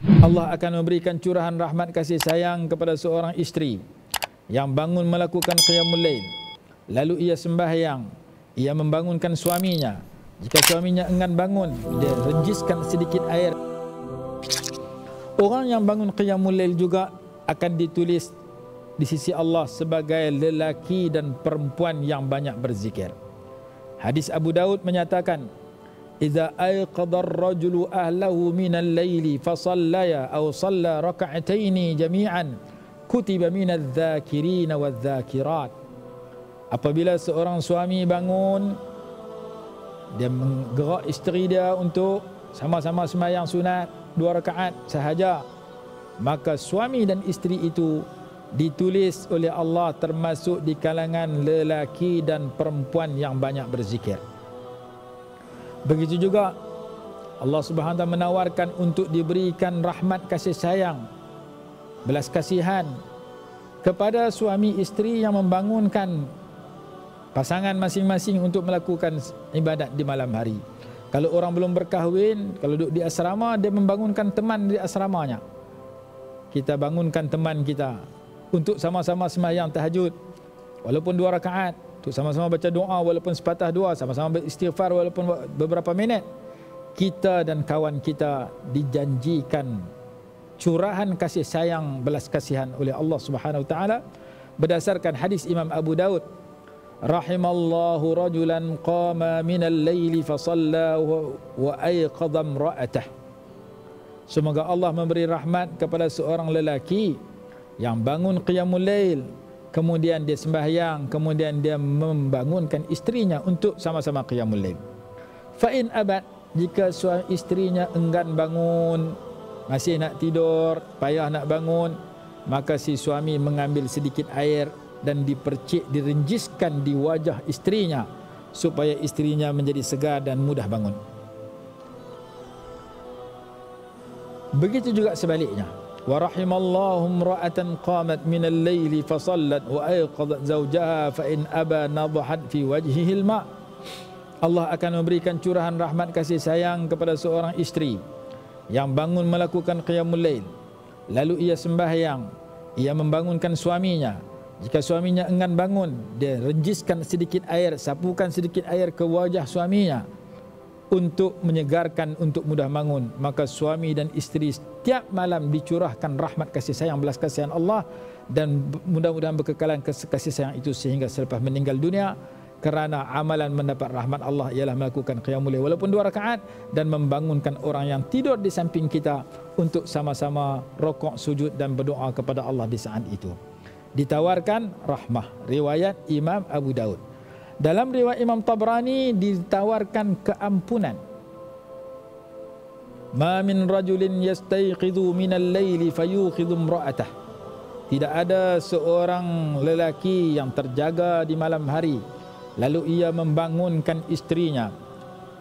Allah akan memberikan curahan rahmat kasih sayang kepada seorang isteri yang bangun melakukan qiyamul lail, lalu ia sembahyang, ia membangunkan suaminya. Jika suaminya enggan bangun, dia renjiskan sedikit air. Orang yang bangun qiyamul lail juga akan ditulis di sisi Allah sebagai lelaki dan perempuan yang banyak berzikir. Hadis Abu Daud menyatakan, "Idza ayqadha ar-rajulu ahlahu min al-laili fa shallaya aw shalla rak'ataini jami'an kutiba min adh-dhakirin wadh-dhakirat." Apabila seorang suami bangun, dia menggerak isteri dia untuk sama-sama sembahyang sunat 2 rakaat sahaja, maka suami dan isteri itu ditulis oleh Allah termasuk di kalangan lelaki dan perempuan yang banyak berzikir. Begitu juga Allah Subhanahu wa taala menawarkan untuk diberikan rahmat kasih sayang, belas kasihan kepada suami isteri yang membangunkan pasangan masing-masing untuk melakukan ibadat di malam hari. Kalau orang belum berkahwin, kalau duduk di asrama, dia membangunkan teman di asramanya. Kita bangunkan teman kita untuk sama-sama sembahyang tahajud walaupun 2 rakaat, untuk sama-sama baca doa walaupun sepatah dua, sama-sama beristighfar walaupun beberapa minit. Kita dan kawan kita dijanjikan curahan kasih sayang, belas kasihan oleh Allah Subhanahu wa taala berdasarkan hadis Imam Abu Daud, rahimallahu rajulan qama minal laili fa shalla wa ayqadha imra'atah. Semoga Allah memberi rahmat kepada seorang lelaki yang bangun qiyamul lail, kemudian dia sembahyang, kemudian dia membangunkan istrinya untuk sama-sama qiyamul lail. Fa in abad, jika suami istrinya enggan bangun, masih nak tidur, payah nak bangun, maka si suami mengambil sedikit air dan dipercik, direnjiskan di wajah istrinya supaya istrinya menjadi segar dan mudah bangun. Begitu juga sebaliknya. Wa rahimallahu imra'atan qamat min al-laili fa sallat wa ayqadhat zawjaha fa in aba nadhat fi wajhihi al-ma'. Allah akan memberikan curahan rahmat kasih sayang kepada seorang isteri yang bangun melakukan qiyamul lail, lalu ia sembahyang, ia membangunkan suaminya. Jika suaminya enggan bangun, dia renjiskan sedikit air, sapukan sedikit air ke wajah suaminya untuk menyegarkan, untuk mudah bangun. Maka suami dan isteri setiap malam dicurahkan rahmat kasih sayang, belas kasihan Allah, dan mudah-mudahan berkekalan kasih sayang itu sehingga selepas meninggal dunia. Kerana amalan mendapat rahmat Allah ialah melakukan qiyamul lail walaupun 2 rakaat dan membangunkan orang yang tidur di samping kita untuk sama-sama rokok, sujud dan berdoa kepada Allah di saat itu. Ditawarkan rahmah, riwayat Imam Abu Daud. Dalam riwayat Imam Tabrani ditawarkan keampunan. Ma min rajulin yastayqidhu minal laili fayukhidhu imra'atah. Tidak ada seorang lelaki yang terjaga di malam hari lalu ia membangunkan istrinya.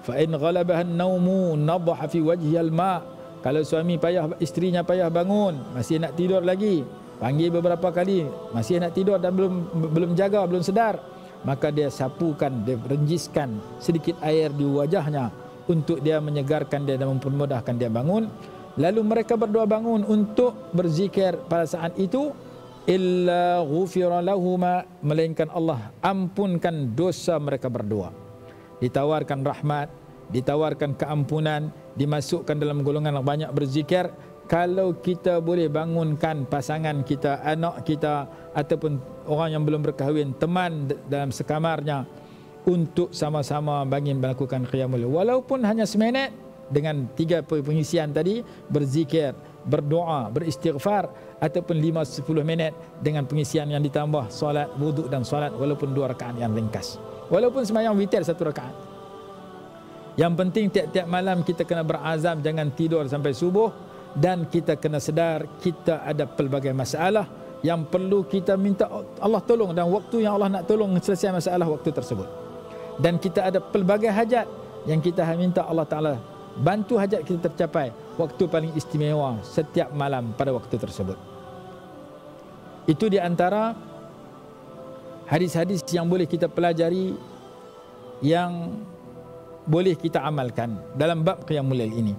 Fa in ghalabaha an-nawmu nadha fi wajhi al-ma'. Kalau suami payah, istrinya payah bangun, masih nak tidur lagi, panggil beberapa kali, masih nak tidur dan belum jaga, belum sedar, maka dia sapukan, dia renjiskan sedikit air di wajahnya untuk dia menyegarkan dia dan mempermudahkan dia bangun. Lalu mereka berdua bangun untuk berzikir pada saat itu, illa ghufira lahuma, melainkan Allah ampunkan dosa mereka berdua. Ditawarkan rahmat, ditawarkan keampunan, dimasukkan dalam golongan yang banyak berzikir. Kalau kita boleh bangunkan pasangan kita, anak kita, ataupun orang yang belum berkahwin, teman dalam sekamarnya, untuk sama-sama bagi melakukan qiyamul lail walaupun hanya seminit, dengan 3 pengisian tadi, berzikir, berdoa, beristighfar, ataupun 5-10 minit dengan pengisian yang ditambah solat, wuduk dan solat walaupun 2 rakaat yang ringkas, walaupun sembahyang witir 1 rakaat. Yang penting tiap-tiap malam kita kena berazam jangan tidur sampai subuh, dan kita kena sedar kita ada pelbagai masalah yang perlu kita minta Allah tolong, dan waktu yang Allah nak tolong selesai masalah waktu tersebut. Dan kita ada pelbagai hajat yang kita minta Allah Ta'ala bantu hajat kita tercapai waktu paling istimewa setiap malam pada waktu tersebut. Itu di antara hadis-hadis yang boleh kita pelajari, yang boleh kita amalkan dalam bab qiyamul lail ini.